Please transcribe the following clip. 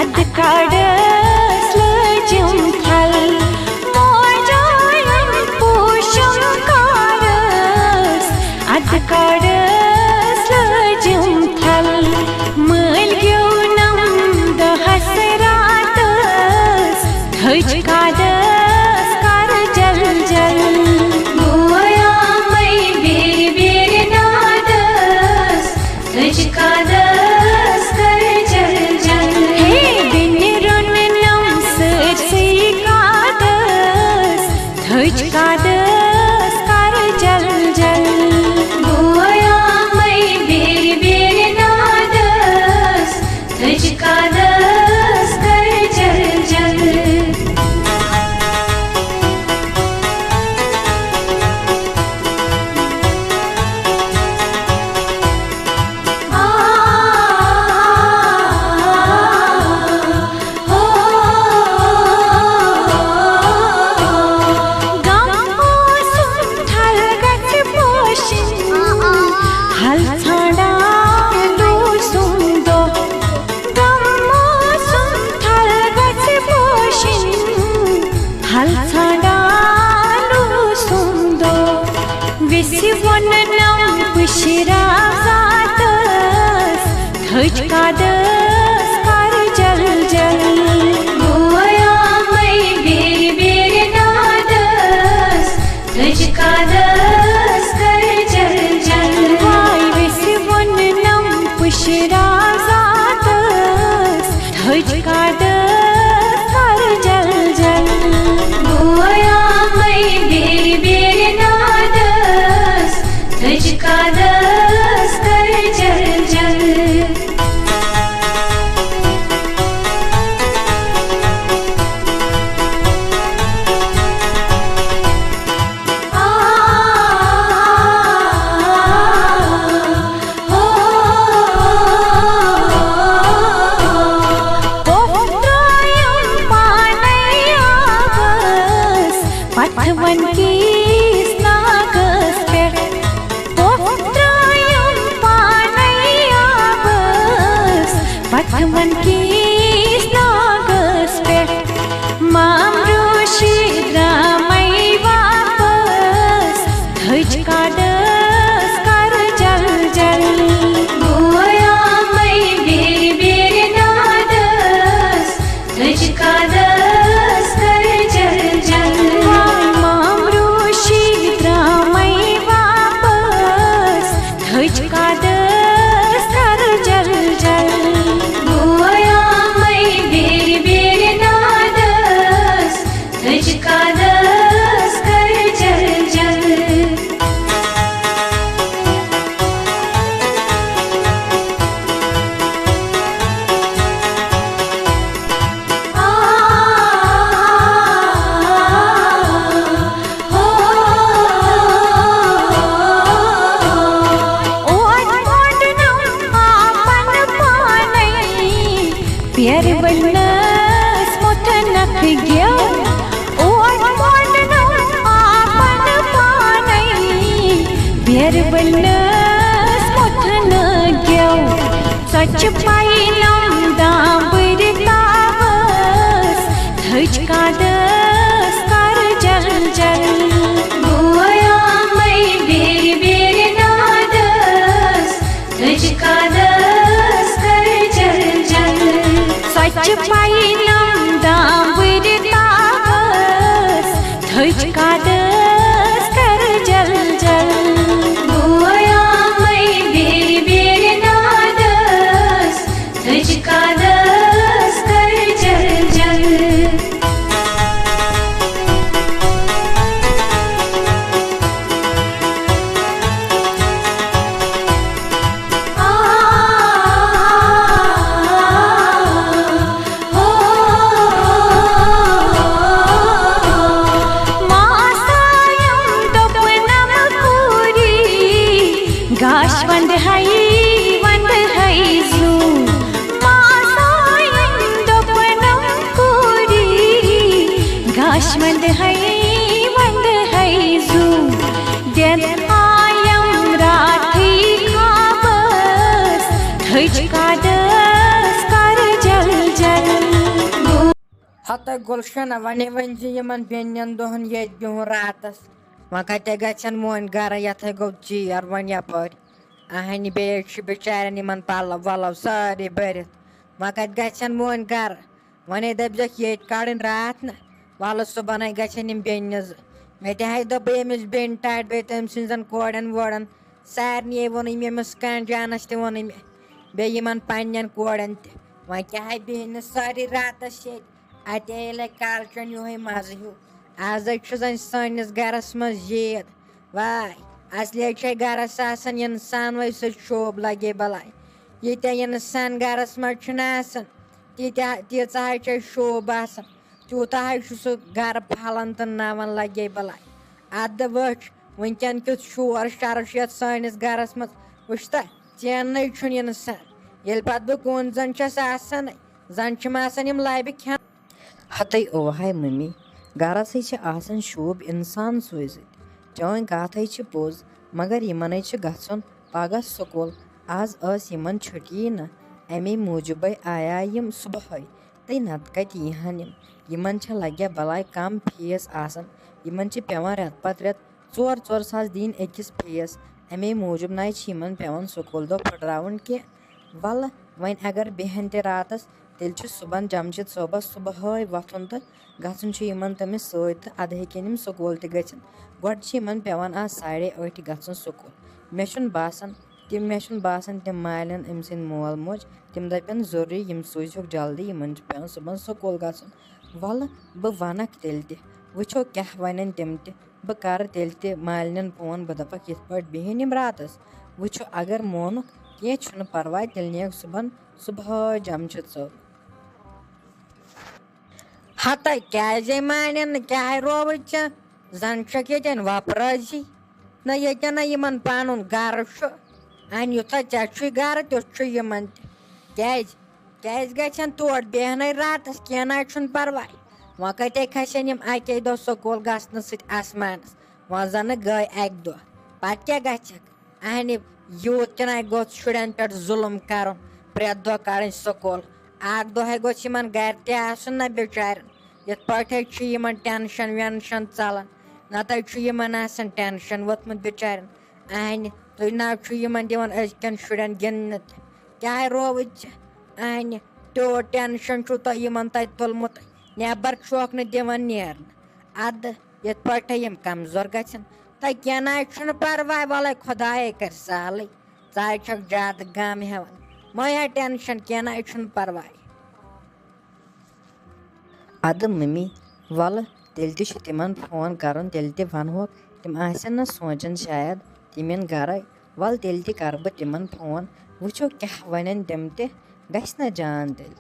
adkadas lejum thal mojayam pusham karas adkadas lejum thal malgyunam da hasratas thajkadas kar jal jal goya mai bir nadas thajkadas kar jal jal he binrun nam se kadas thajkadas kar jal jal goya mai bir nadas thajkadas kar jal jal thajkadas kar jal jal goya mai bir nadas thajkadas kar jal jal vai visvan nam pushra zatas thajkadas kar jal jal goya mai bir nadas thajkadas kar jal jal Patwan kis nagas pet Potrayam panayabas Patwan kis nagas pet Mamrushi dramai vapas thajkadas kar jal jal goya mai bir nadas thajkadas kar jal jal thajkadas kar jal jal goya mai bir nadas thajkadas kar jal jal प्यार बनस मोठनक गयो ओट मोडनो आपन पानै प्यार बनस मोठन गयो सच पाइनम दाबर तावस thajkadas kar jal jal goya mai bir nadas thajkadas kar jal jal सच पाइनम दाबर तावस thajkadas kar jal jal goya mai bir nadas thajkadas kar jal jal मास हता गुलशन वने one Yemen Ben दोहन ये बिहन रातस वन कते गन मोन गर ये गो चीर वन यपर अहन बे बेचारन इन पलव वलव सारे भरत वन कत गन मोन गर वन दपक ये कड़न रात न वल सुबह गन बेन मे तह दोप अमिस बेन टाट बे तम सजन कोड़न वोड़न सारे वोन अमिस कन जानस तोन मे बे पन्न कोड़न वन क्या बेहन सारे रातस ये अत कालचन यो मज हूँ आज जन सस गरस मज येद वाय असलिए गरस इंसान वै शोब लगे बलाय ये इंसान गरस मज तीचा शोब तूता सह गर फलन तो नवन लगे बलाय अद वच वनकन क्युत शोर शर सस गरस मज वुता चेन इंसान ये पे बह कुन जन जन लबि खेन हत ओहाय मम्मी गरस शोब इंसान सोजित चौन कथ पोज मगर यमन गन पगह स्कूल आज यमन छुट्टी न अमे मूजूब आया यम सुबह तो नत कत यहन यमन लगे बलाय कम फीस यमन पेवान रेत पत रेत 4-4 सास दिन अकिस फीस अमे मूजूब ना पेवान स्कूल दो फुटरावन के वल वन अगर बेहन ते रातस तेल सुबह जमशेद सोबस सुबह वथुन तो गन तमिस सत अद हेकन स्कूल ते गन गोड पेवान आज 8:30 गन स्कूल मे बासान तम मालन अम सद मोल मोज तम दपन जरूरी यम सूझुक जल्दी यमन पेवान सुबह स्कूल गन वल बह वनक तेल वो क्या वन तम बह कर तेल मालन फोन बह दपक ये बेहन यम रातस वो अगर मोनुक कह परवाह तेल नेक सुबह जमशेद सोब हत क्या मान क्या रोव जन ये वपराजी न ये न पन गर अन यूथा ऐ गर तुन क्या गन तोड़ बेहन रातस कह ना परवाह वह कते खसन अके दो स्कूल गसन ससमानस वह जन गई अक दो पे क्या गक अहन यूत तन गोस शुरन पे जुलम कर प्रेत दह कड़ स्कूल अक दह गोस गर तन बेचारन ये पे टेंशन वेंशन चलान नत टेंशन वोतमुत बेचारन अहन तुम ना दिवन अजकन शुरन गिन क्या रोव अहन तो टेंशन तुम तुलमुत नबर शोक दिवन नेरन अद ये पे कमजोर गन तो कह ना परवाह वल खुदाए कर सहल छक ज्यादा गम हेवन मह टेंशन कह ना परवाह अद मम्मी वल तेल तिमन फोन कर तेल वनोक तम न सोचन शायद तम गर वल तेल कर बह तिमन फोन वो क्या वन तम गस न जान तेल